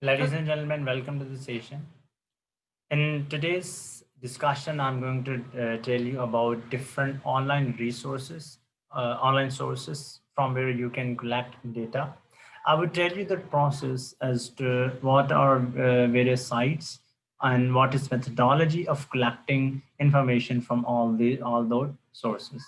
Ladies and gentlemen, welcome to the session. In today's discussion, I'm going to tell you about different online resources, online sources from where you can collect data. I would tell you the process as to what are various sites and what is methodology of collecting information from all those sources.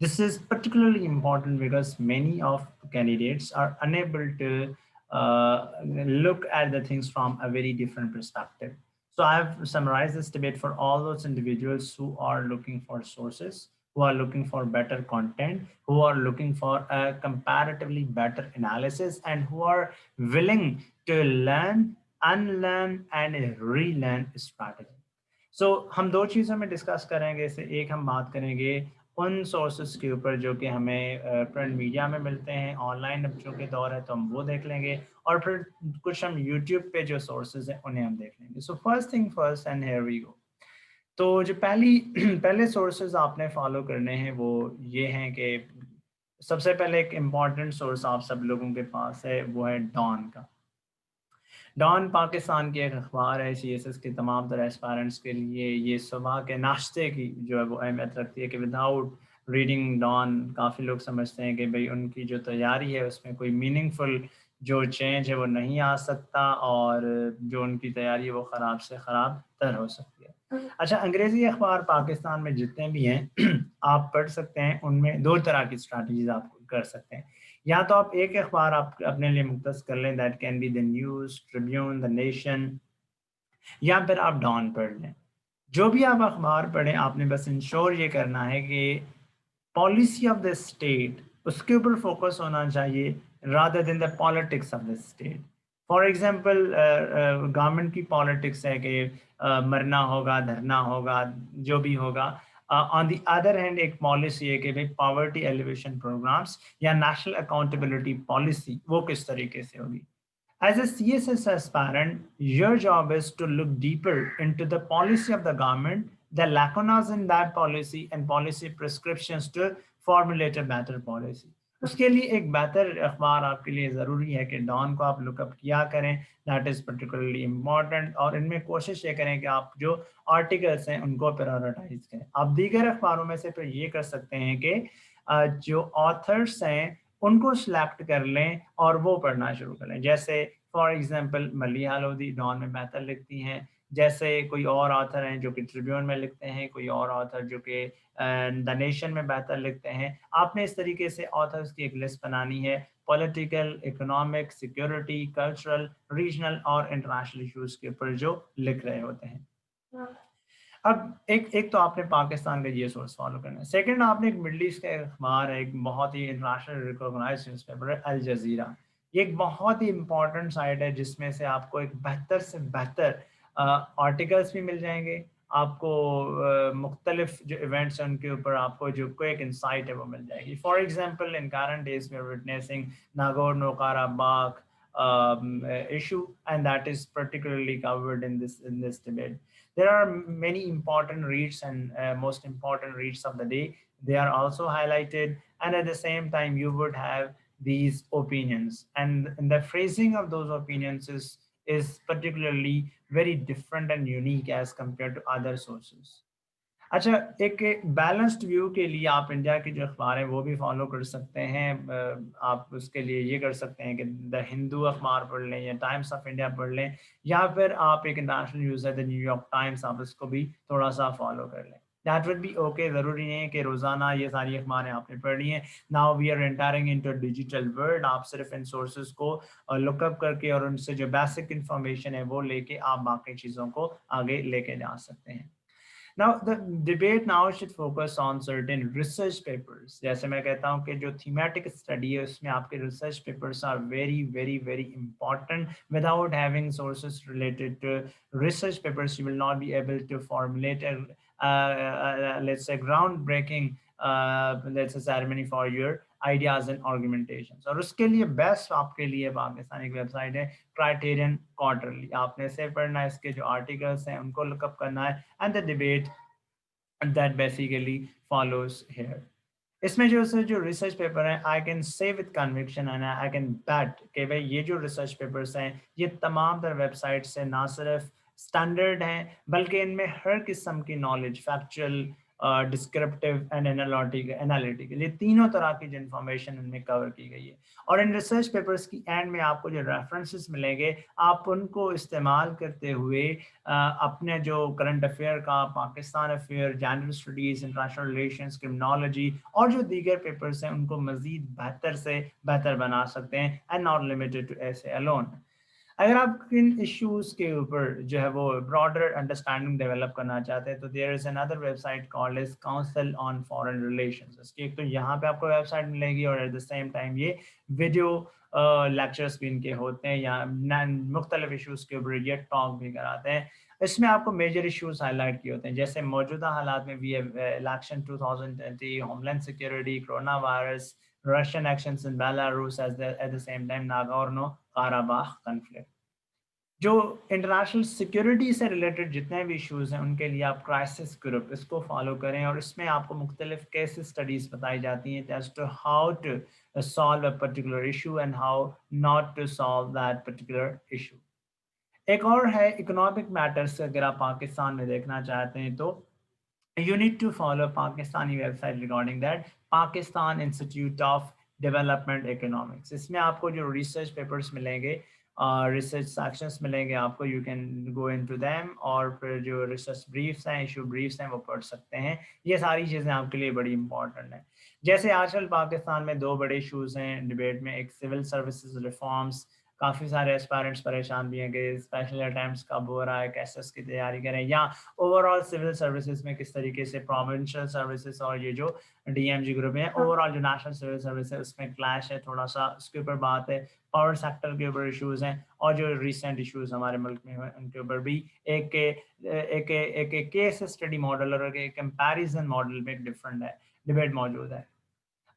This is particularly important because many of candidates are unable to look at the things from a very different perspective. So I've summarized this debate for all those individuals who are looking for sources, who are looking for better content, who are looking for a comparatively better analysis, and who are willing to learn, unlearn, and relearn strategy. सो हम दो चीज़ों में discuss करेंगे इसे एक हम बात करेंगे उन सोर्सेज के ऊपर जो कि हमें प्रिंट मीडिया में मिलते हैं ऑनलाइन अब चूँकि दौर है तो हम वो देख लेंगे और फिर कुछ हम यूट्यूब पे जो सोर्सेज हैं उन्हें हम देख लेंगे so first thing first and here we go तो जो पहली पहले सोर्सेज आपने फॉलो करने हैं वो ये हैं कि सबसे पहले एक इम्पॉर्टेंट सोर्स आप सब लोगों के पास है वो है डॉन का डॉन पाकिस्तान की एक अखबार है सीएसएस के तमाम तरह एस्पायरेंट्स के लिए ये सुबह के नाश्ते की जो है वो अहमियत रखती है कि विदाउट रीडिंग डॉन काफ़ी लोग समझते हैं कि भाई उनकी जो तैयारी है उसमें कोई मीनिंगफुल जो चेंज है वो नहीं आ सकता और जो उनकी तैयारी है वो ख़राब से ख़राब तर हो सकती है अच्छा अंग्रेज़ी अखबार पाकिस्तान में जितने भी हैं आप पढ़ सकते हैं उनमें दो तरह की स्ट्रैटेजीज आप कर सकते हैं या तो आप एक अखबार आप अपने लिए मुख्तस कर लें that can be the news Tribune the nation या फिर आप डॉन पढ़ लें जो भी आप अखबार पढ़ें आपने बस इंश्योर ये करना है कि पॉलिसी ऑफ द स्टेट उसके ऊपर फोकस होना चाहिए rather than the politics of the state for example government की पॉलिटिक्स है कि मरना होगा धरना होगा जो भी होगा ऑन द अदर हैंड एक पॉलिसी है कि भाई पॉवर्टी एलिवेशन प्रोग्राम्स या नेशनल अकाउंटेबिलिटी पॉलिसी वो किस तरीके से होगी as a CSS aspirant, your job is to look deeper into the policy of the government, the lacunas in that policy, and policy prescriptions to formulate a better policy. उसके लिए एक बेहतर अखबार आपके लिए ज़रूरी है कि डॉन को आप लुकअप किया करें दैट इज़ पर्टिकुलरली इम्पॉर्टेंट और इनमें कोशिश ये करें कि आप जो आर्टिकल्स हैं उनको प्रायोरिटाइज करें आप दीगर अखबारों में से फिर ये कर सकते हैं कि जो ऑथर्स हैं उनको सिलेक्ट कर लें और वो पढ़ना शुरू कर लें जैसे फॉर एग्जांपल मलिहा लोधी डॉन में बेहतर लिखती हैं जैसे कोई और ऑथर हैं जो कि ट्रिब्यून में लिखते हैं कोई और ऑथर जो कि द नेशन में बेहतर लिखते हैं आपने इस तरीके से ऑथर्स की एक लिस्ट बनानी है political economic security cultural regional और इंटरनेशनल इश्यूज के ऊपर जो लिख रहे होते हैं अब एक एक तो आपने पाकिस्तान का ये सोर्स फॉलो करना है सेकंड आपने एक मिडल ईस्ट का अखबार है एक बहुत ही इंटरनेशनल रिकॉग्नाइज्ड न्यूज़पेपर है अल जजीरा ये एक बहुत ही इंपॉर्टेंट साइट है जिसमें से आपको एक बेहतर से बेहतर आर्टिकल्स भी मिल जाएंगे आपको मुख्तलिफ जो इवेंट्स हैं उनके ऊपर आपको जो क्विक इंसाइट है वो मिल जाएगी for example in current days we are witnessing Nagorno Karabakh issue and that is particularly covered in this debate there are many important reads and most important reads of the day they are also highlighted and at the same time you would have these opinions and the phrasing of those opinions is particularly very different and unique as compared to other sources अच्छा एक balanced view के लिए आप India की जो अखबार है वो भी फॉलो कर सकते हैं आप उसके लिए ये कर सकते हैं कि द हिंदू अखबार पढ़ लें या टाइम्स ऑफ इंडिया पढ़ लें या फिर आप एक इंटरनेशनल न्यूज़ है द न्यूयॉर्क टाइम्स आप इसको भी थोड़ा सा फॉलो कर लें दैट वुड बी ओके ज़रूरी नहीं है कि रोज़ाना ये सारी अखबारें आपने पढ़ी हैं now we are entering into digital world आप सिर्फ इन सोर्सेज को लुकअप करके और उनसे जो बेसिक इंफॉर्मेशन है वो लेके आप बाकी चीज़ों को आगे लेके जा सकते हैं Now, the debate now should focus on certain research papers. जैसे मैं कहता हूँ कि जो thematic study है उसमें आपके research papers are very, very, very important. Without having sources related to research papers, you will not be able to formulate a, let's say, groundbreaking, let's say, ceremony for your ideas and argumentations. और उसके लिए best आपके लिए पाकिस्तान एक website है criterion quarterly आपने से पढ़ना है इसके जो आर्टिकल्स हैं उनको लुकअप करना है and the debate that basically follows here इसमें जो रिसर्च पेपर है, I can say with conviction and I can bat कि भाई ये जो रिसर्च पेपर्स हैं ये तमाम तर वेबसाइट से ना सिर्फ स्टैंडर्ड हैं बल्कि इनमें हर किस्म की knowledge, factual, descriptive and analytical, ये तीनों तरह की जो इन्फॉर्मेशन इनमें कवर की गई है। और इन रिसर्च पेपर्स की एंड में आपको जो रेफरेंसेस मिलेंगे, आप उनको इस्तेमाल करते हुए अपने जो करंट अफेयर का, Pakistan affair, general studies, international relations, criminology और जो दीगर पेपर्स हैं उनको मजीद बेहतर से बेहतर बना सकते हैं, एंड नॉट लिमिटेड टू ऐसे अलोन। अगर आप इन इश्यूज के ऊपर जो है वो ब्रॉडर अंडरस्टैंडिंग डेवलप करना चाहते हैं तो there is another website called is council on foreign relations. इसकी एक तो यहाँ पे आपको वेबसाइट मिलेगी और एट द सेम टाइम ये वीडियो लेक्चर्स भी इनके होते हैं या मुख्तलिफ इशूज़ के ऊपर ये टॉक भी कराते हैं। इसमें आपको मेजर इश्यूज हाईलाइट किए होते हैं जैसे मौजूदा हालात में भी election 2020, homeland security, corona virus, Russian actions in Belarus at the same time Nagorno-Karabakh conflict। जो इंटरनेशनल सिक्योरिटी से रिलेटेड जितने भी इश्यूज हैं उनके लिए आप क्राइसिस ग्रुप इसको फॉलो करें और इसमें आपको मुख्तलिफ केस स्टडीज बताई जाती हैं as to how to solve a particular issue and how not to solve that particular issue. एक और है इकोनॉमिक मैटर्स, अगर आप पाकिस्तान में देखना चाहते हैं तो you need to follow Pakistani website regarding that, Pakistan Institute of Development Economics। इसमें आपको जो रिसर्च पेपर्स मिलेंगे, रिसर्च सेक्शंस मिलेंगे आपको, you can go into them और फिर जो रिसर्च ब्रीफ्स हैं, इशू ब्रीफ्स हैं वो पढ़ सकते हैं। ये सारी चीज़ें आपके लिए बड़ी इंपॉर्टेंट हैं। जैसे आजकल पाकिस्तान में दो बड़े इशूज़ हैं डिबेट में, एक सिविल सर्विसेज रिफॉर्म्स, काफ़ी सारे एस्पायरेंट्स परेशान भी हैं कि स्पेशल अटैम्प्ट्स कब हो रहा है, कैसे उसकी तैयारी करें, या ओवरऑल सिविल सर्विसेज में किस तरीके से प्रोविंशियल सर्विसेज और ये जो डीएमजी ग्रुप है, ओवरऑल जो नेशनल सिविल सर्विस है उसमें क्लैश है थोड़ा सा, उसके ऊपर बात है। पावर सेक्टर के ऊपर इश्यूज हैं और जो रिसेंट इश्यूज हमारे मुल्क में हुए उनके ऊपर भी एक एक केस स्टडी मॉडल और एक कंपैरिजन मॉडल में डिफरेंट है, डिबेट मौजूद है।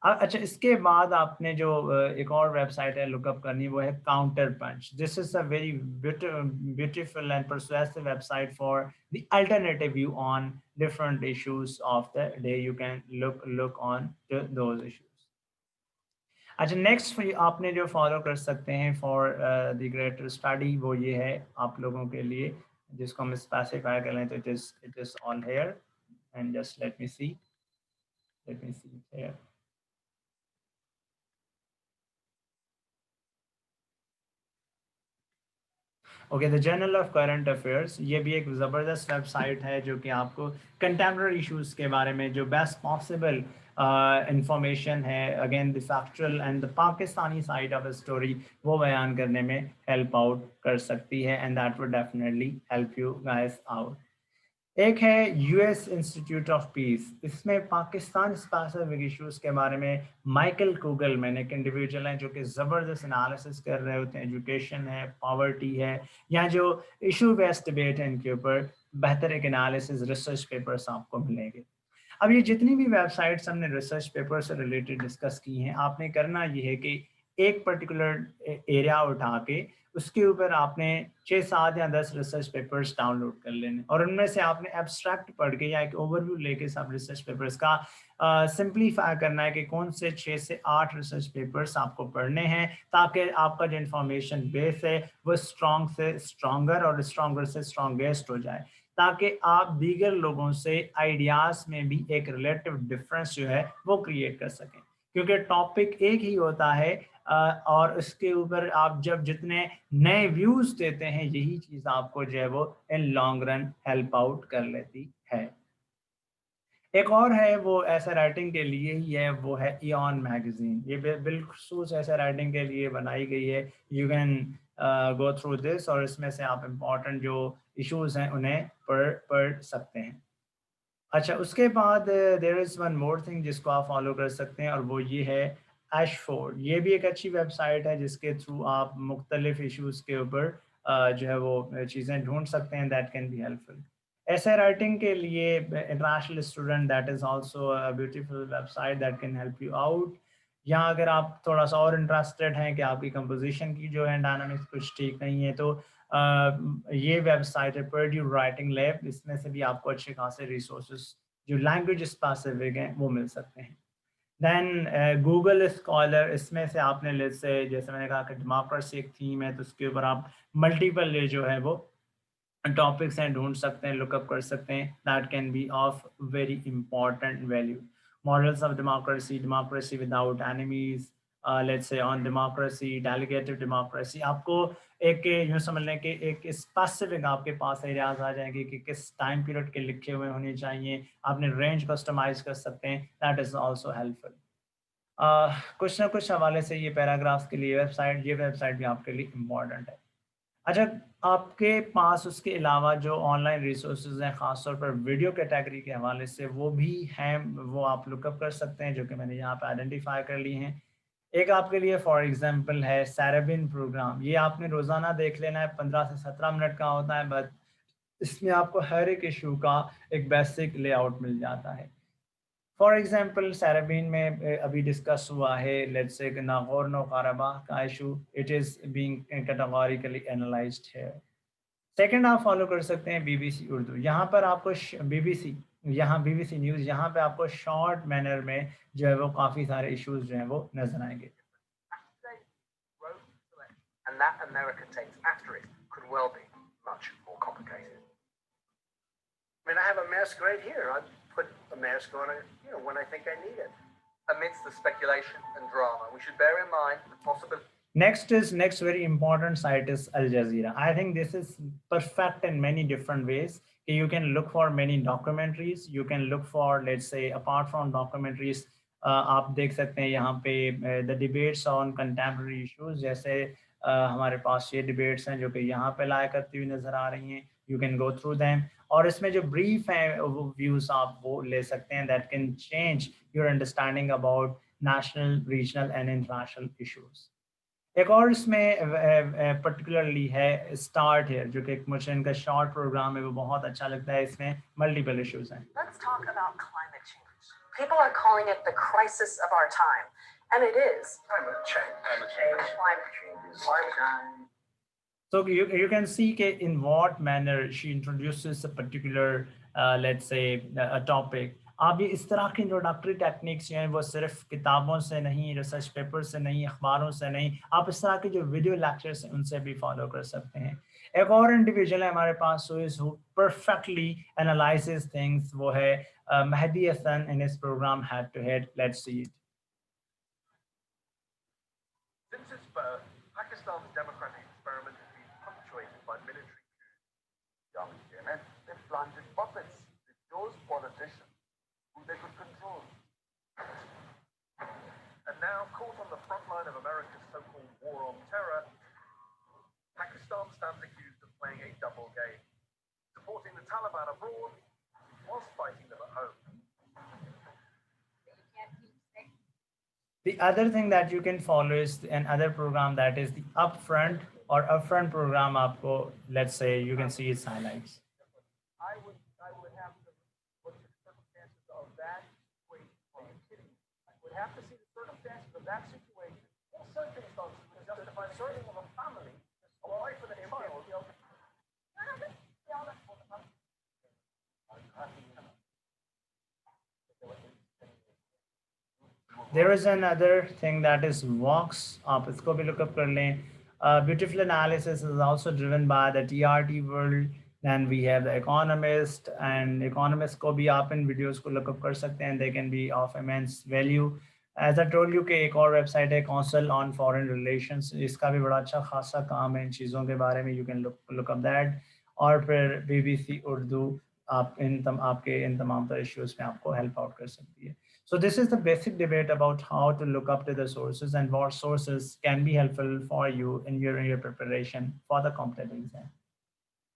अच्छा, इसके बाद आपने जो एक और वेबसाइट है लुकअप करनी, वो है counter punch. This is a very beautiful and persuasive website for the alternative view on different issues of the day. You can look on those issues. अच्छा, नेक्स्ट आपने जो फॉलो कर सकते हैं फॉर द ग्रेटर स्टडी, वो ये है आप लोगों के लिए जिसको हम स्पेसिफाई कर लें तो it is all here and just let me see here. Okay, the journal of current affairs, ये भी एक ज़बरदस्त वेबसाइट है जो कि आपको कंटेम्प्रेरी इश्यूज़ के बारे में जो बेस्ट पॉसिबल इंफॉर्मेशन है, again the factual and the Pakistani side of a story, वो बयान करने में हेल्प आउट कर सकती है, and that would definitely help you guys out. एक है यूएस इंस्टीट्यूट ऑफ पीस, इसमें पाकिस्तान स्पेसिफिक इश्यूज के बारे में माइकल कुगलमैन एक इंडिविजुअल हैं जो कि ज़बरदस्त एनालिसिस कर रहे होते हैं। एजुकेशन है, पॉवर्टी है, या जो इशू बेस्ड डिबेट है, इनके ऊपर बेहतर एक एनालिसिस रिसर्च पेपर्स आपको मिलेंगे। अब ये जितनी भी वेबसाइट्स हमने रिसर्च पेपर से रिलेटेड डिस्कस की हैं, आपने करना ये है कि एक पर्टिकुलर एरिया उठा के उसके ऊपर आपने 6, 7 या 10 रिसर्च पेपर्स डाउनलोड कर लेने और उनमें से आपने एब्स्ट्रैक्ट पढ़ के या एक ओवरव्यू लेके सब रिसर्च पेपर्स का सिंप्लीफाई करना है कि कौन से 6 से 8 रिसर्च पेपर्स आपको पढ़ने हैं, ताकि आपका जो इंफॉर्मेशन बेस है वो स्ट्रॉन्ग से स्ट्रॉन्गर और स्ट्रॉन्गर से स्ट्रॉन्गेस्ट हो जाए, ताकि आप दीगर लोगों से आइडियाज़ में भी एक रिलेटिव डिफरेंस जो है वो क्रिएट कर सकें। क्योंकि टॉपिक एक ही होता है और उसके ऊपर आप जब जितने नए व्यूज़ देते हैं, यही चीज़ आपको जो है वो in long run help out कर लेती है। एक और है वो ऐसे राइटिंग के लिए ही है, वो है इयॉन मैगजीन। ये बिलखसूस ऐसे राइटिंग के लिए बनाई गई है। You can go through this और इसमें से आप इम्पोर्टेंट जो इश्यूज हैं उन्हें पढ़ सकते हैं। अच्छा, उसके बाद there is one more thing जिसको आप फॉलो कर सकते हैं और वो ये है एशफोर्ड। ये भी एक अच्छी वेबसाइट है जिसके थ्रू आप मुख्तलिफ इश्यूज़ के ऊपर जो है वो चीज़ें ढूंढ सकते हैं, दैट कैन बी हेल्पफुल। ऐसे राइटिंग के लिए international student, that is also a beautiful website that can help you out. यहाँ अगर आप थोड़ा सा और इंटरेस्टेड हैं कि आपकी कंपोजिशन की जो है डायनामिक्स कुछ ठीक नहीं है तो ये वेबसाइट है पर्ड्यू राइटिंग लैब, इसमें से भी आपको अच्छे खासे रिसोर्सेज जो लैंग्वेज स्पेसिफिक हैं वो मिल सकते हैं। देन गूगल स्कॉलर, इसमें से आपने जैसे जैसे मैंने कहा कि डेमोक्रेसी एक थीम है, तो उसके ऊपर आप मल्टीपल जो है वो टॉपिक्स हैं ढूंढ सकते हैं, लुकअप कर सकते हैं, that can be of very important value. Models of democracy, democracy without enemies, let's say on democracy, delegative democracy, आपको एक यूँ समझ लें कि एक स्पेसिफिक आपके पास एरियाज आ जाएंगे कि किस टाइम पीरियड के लिखे हुए होने चाहिए, आपने रेंज कस्टमाइज कर सकते हैं, दैट इज़ ऑल्सो हेल्पफुल। कुछ ना कुछ हवाले से ये पैराग्राफ्स के लिए वेबसाइट, ये वेबसाइट भी आपके लिए इम्पॉर्टेंट है। अच्छा, आपके पास उसके अलावा जो ऑनलाइन रिसोर्सेज हैं, ख़ासतौर पर वीडियो कैटेगरी के हवाले से, वो भी हैं, वो आप लुकअप कर सकते हैं, जो कि मैंने यहाँ पे आइडेंटिफाई कर ली हैं। एक आपके लिए फॉर एग्जांपल है सैराबिन प्रोग्राम, ये आपने रोज़ाना देख लेना है, 15 से 17 मिनट का होता है, बट इसमें आपको हर एक इशू का एक बेसिक लेआउट मिल जाता है। फॉर एग्जांपल सैराबीन में अभी डिस्कस हुआ है, लेट्स से नागोर्नो काराबाख का issue, it is being categorically analysed है। सेकंड आप फॉलो कर सकते हैं बीबीसी उर्दू, यहाँ पर आपको बीबीसी, यहाँ बीबीसी न्यूज़, यहाँ पे आपको शॉर्ट मैनर में जो है वो काफ़ी सारे इश्यूज जो हैं वो नजर आएंगे। And that America takes after it could well be much more complicated. I mean, I have a mask right here. I put a mask on it, when I think I need it. Amidst the speculation and drama, we should bear in mind the possibility. Next very important site is Al Jazeera. I think this is perfect in many different ways. You can look for many documentaries. You can look for, let's say, apart from documentaries, आप देख सकते हैं यहाँ पे the debates on contemporary issues, जैसे हमारे पास ये debates हैं जो कि यहाँ पे लाया करती हुई नजर आ रही हैं। You can go through them, और इसमें जो ब्रीफ है वो व्यूज आप वो ले सकते हैं, that can change your understanding about national, regional and international issues. एक और इसमें पर्टिकुलरली है स्टार्ट है, जो कि मुझे इनका शॉर्ट प्रोग्राम है, वो बहुत अच्छा लगता है, इसमें मल्टीपल इश्यूज हैं। Let's talk about climate change. People are calling it the crisis of our time, and it is. Climate change. Climate change. Climate change. Climate change. So you can see in what manner she introduces a particular, let's say, a topic. आप ये इस तरह की introductory techniques हैं, वो सिर्फ किताबों से नहीं, रिसर्च पेपर से नहीं, अखबारों से नहीं, आप इस तरह के जो वीडियो लेक्चर्स हैं उनसे भी फॉलो कर सकते हैं। एक और इंडिविजुअल है हमारे पास हु परफेक्टली एनालाइजेस थिंग्स, वो है मेहदी हसन इन इस programme head to head. Let's see it. Since its birth, Pakistan's democratic experiment has been punctuated by military coups. Young PMS, they've planted puppets with those politicians who they could control. And now, caught on the front line of America's so-called war on terror, Pakistan stands accused of playing a double game, supporting the Taliban abroad whilst fighting them at home. The other thing that you can follow is another program, that is the upfront or upfront program. Aapko, let's say, you can see its highlights. I would have to look at the circumstances of that situation. Are you kidding? I would have to see the circumstances of that situation. What circumstances would justify the serving of a family, a wife and a child? There is another thing that is Vox. आप इसको भी look up कर लें. Beautiful analysis is also driven by the TRT world. Then we have the Economist, and Economist को भी आप इन videos को look up कर सकते हैं. They can be of immense value. As I told you कि एक और website है Council on Foreign Relations, इसका भी बड़ा अच्छा खासा काम है इन चीज़ों के बारे में. You can look up that. और फिर BBC उर्दू आप आपके इन तमाम तरह issues में आपको help out कर सकती है. So this is the basic debate about how to look up to the sources and what sources can be helpful for you in your preparation for the competitive exam.